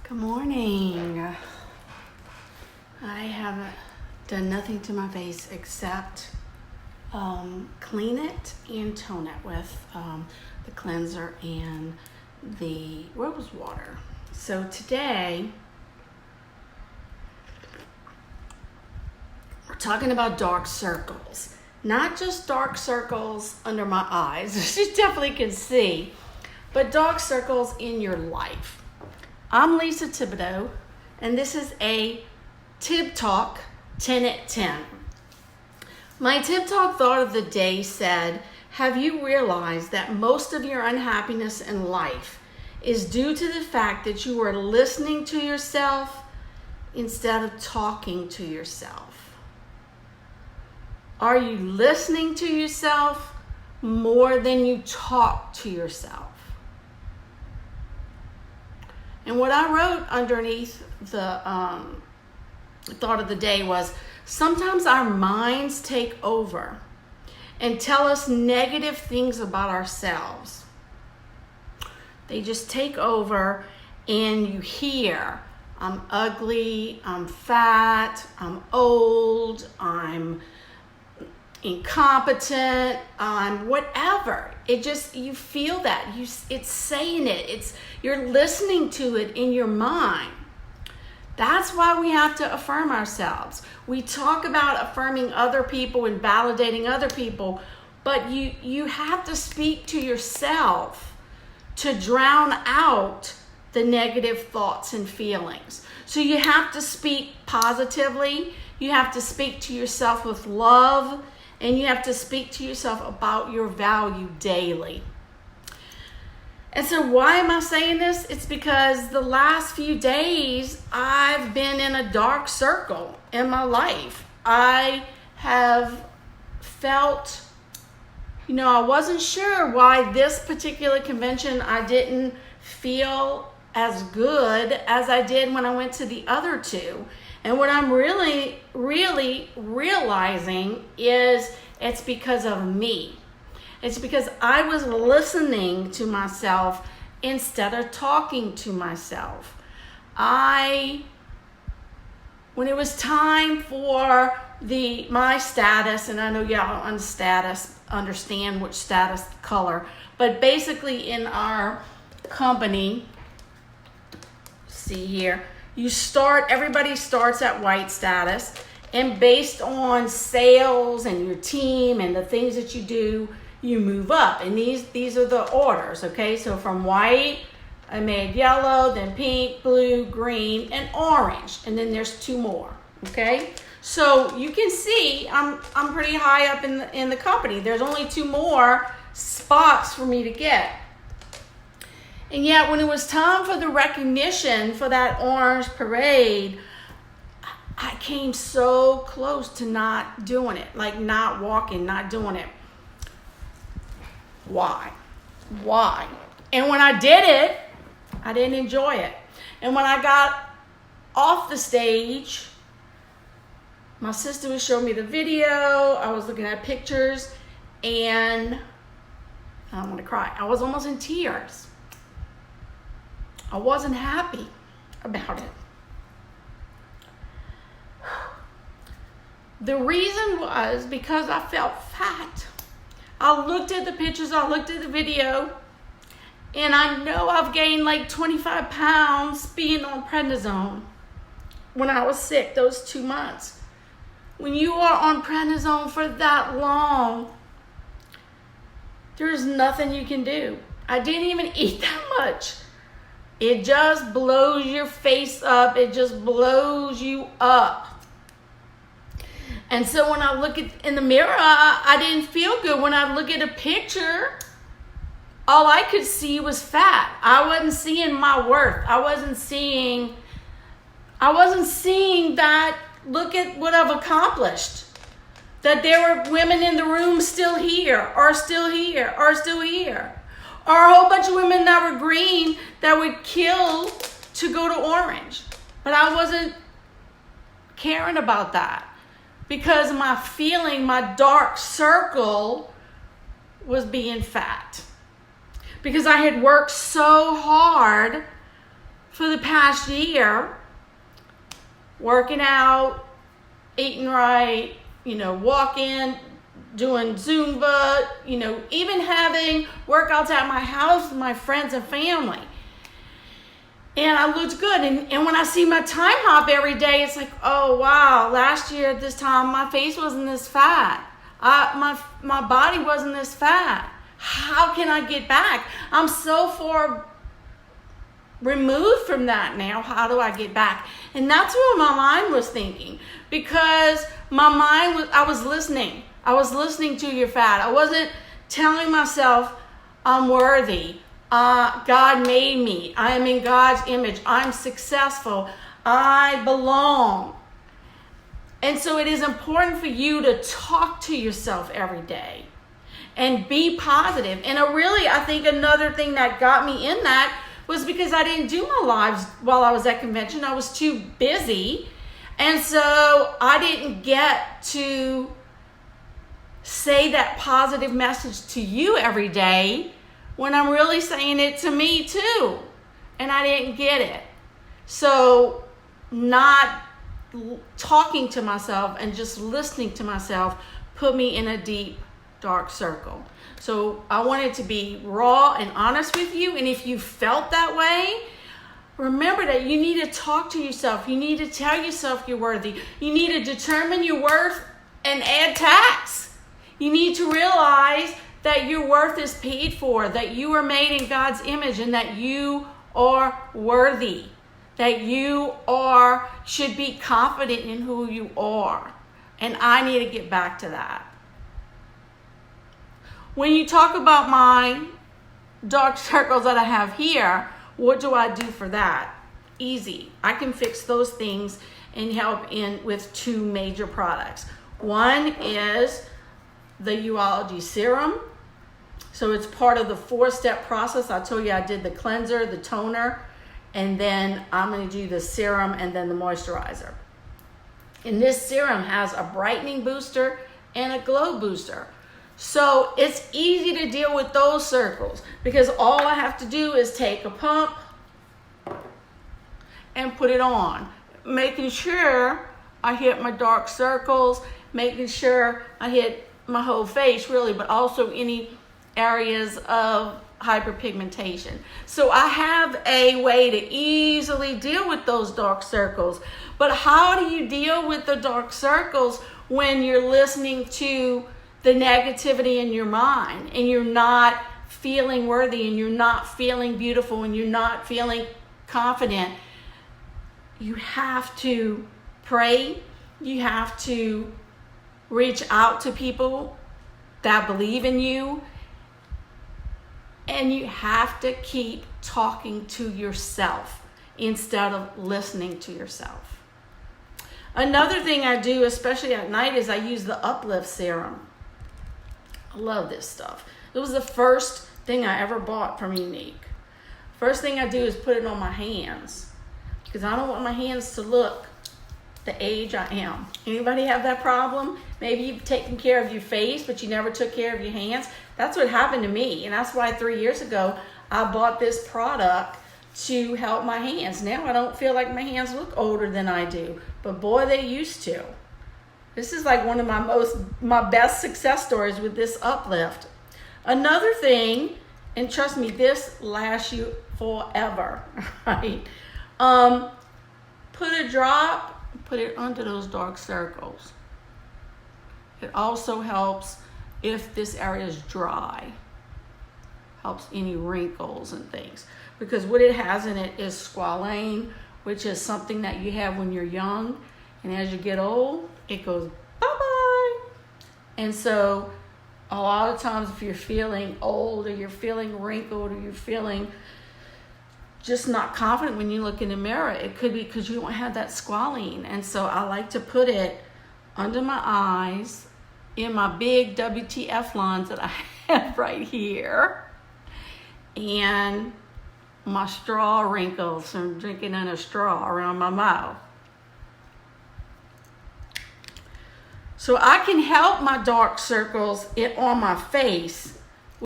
Good morning. I have done nothing to my face except clean it and tone it with the cleanser and the rose water. So today we're talking about dark circles. Not just dark circles under my eyes, which you definitely can see, but dark circles in your life. I'm Lisa Thibodeau, and this is a Tib Talk 10 at 10. My Tib Talk thought of the day said, have you realized that most of your unhappiness in life is due to the fact that you are listening to yourself instead of talking to yourself? Are you listening to yourself more than you talk to yourself? And what I wrote underneath the thought of the day was, sometimes our minds take over and tell us negative things about ourselves. They just take over, and you hear, I'm ugly, I'm fat, I'm old, I'm incompetent, I'm whatever. It just, you feel that. It's saying it. You're listening to it in your mind. That's why we have to affirm ourselves. We talk about affirming other people and validating other people, but you have to speak to yourself to drown out the negative thoughts and feelings. So you have to speak positively. You have to speak to yourself with love, and you have to speak to yourself about your value daily. And so why am I saying this? It's because the last few days I've been in a dark circle in my life. I have felt, I wasn't sure why this particular convention I didn't feel as good as I did when I went to the other two. And what I'm really realizing is it's because of me. It's because I was listening to myself instead of talking to myself. When it was time for my status, and I know y'all understand which status color, but basically in our company, see here, everybody starts at white status, and based on sales and your team and the things that you do, you move up. And these are the orders, okay? So from white, I made yellow, then pink, blue, green, and orange. And then there's two more, okay? So you can see I'm pretty high up in the company. There's only two more spots for me to get. And yet when it was time for the recognition for that orange parade, I came so close to not doing it, like not walking, not doing it. Why? And when I did it, I didn't enjoy it. And when I got off the stage, my sister was showing me the video, I was looking at pictures, and I don't want to cry. I was almost in tears. I wasn't happy about it. The reason was because I felt fat. I looked at the pictures, I looked at the video, and I know I've gained like 25 pounds being on prednisone when I was sick those 2 months. When you are on prednisone for that long, there's nothing you can do. I didn't even eat that much. It just blows your face up. It just blows you up. And so when I look in the mirror, I didn't feel good. When I look at a picture, all I could see was fat. I wasn't seeing my worth. I wasn't seeing that, look at what I've accomplished. That there were women in the room still here, or still here, or still here. Or a whole bunch of women that were green that would kill to go to orange. But I wasn't caring about that. Because my dark circle was being fat. Because I had worked so hard for the past year, working out, eating right, walking, doing Zumba, even having workouts at my house with my friends and family. And I looked good. And when I see my time hop every day, it's like, oh, wow, last year at this time, my face wasn't this fat. My body wasn't this fat. How can I get back? I'm so far removed from that now. How do I get back? And that's what my mind was thinking, because I was listening. I was listening to your fat. I wasn't telling myself I'm worthy. God made me. I am in God's image. I'm successful. I belong. And so it is important for you to talk to yourself every day and be positive. And I think another thing that got me in that was because I didn't do my lives while I was at convention. I was too busy. And so I didn't get to say that positive message to you every day when I'm really saying it to me too. And I didn't get it. So not talking to myself and just listening to myself put me in a deep, dark circle. So I wanted to be raw and honest with you. And if you felt that way, remember that you need to talk to yourself. You need to tell yourself you're worthy. You need to determine your worth and add tax. You need to realize that your worth is paid for, that you are made in God's image, and that you are worthy, that you should be confident in who you are. And I need to get back to that. When you talk about my dark circles that I have here, what do I do for that? Easy. I can fix those things and help with 2 major products. One is the Uology Serum. So it's part of the 4-step process. I told you I did the cleanser, the toner, and then I'm going to do the serum and then the moisturizer. And this serum has a brightening booster and a glow booster. So it's easy to deal with those circles because all I have to do is take a pump and put it on, making sure I hit my dark circles, making sure I hit my whole face really, but also any areas of hyperpigmentation. So I have a way to easily deal with those dark circles. But how do you deal with the dark circles when you're listening to the negativity in your mind and you're not feeling worthy and you're not feeling beautiful and you're not feeling confident? You have to pray. You have to reach out to people that believe in you. And you have to keep talking to yourself instead of listening to yourself. Another thing I do, especially at night, is I use the Uplift Serum. I love this stuff. It was the first thing I ever bought from Unique. First thing I do is put it on my hands because I don't want my hands to look the age I am. Anybody have that problem? Maybe you've taken care of your face, but you never took care of your hands. That's what happened to me. And that's why 3 years ago, I bought this product to help my hands. Now I don't feel like my hands look older than I do, but boy, they used to. This is like one of my best success stories with this Uplift. Another thing, and trust me, this lasts you forever, right? Put a drop, put it under those dark circles. It also helps if this area is dry. Helps any wrinkles and things. Because what it has in it is squalane, which is something that you have when you're young. And as you get old, it goes bye-bye. And so a lot of times if you're feeling old or you're feeling wrinkled or you're feeling just not confident when you look in the mirror, it could be because you don't have that squalene. And so I like to put it under my eyes in my big WTF lines that I have right here. And my straw wrinkles from drinking in a straw around my mouth. So I can help my dark circles on my face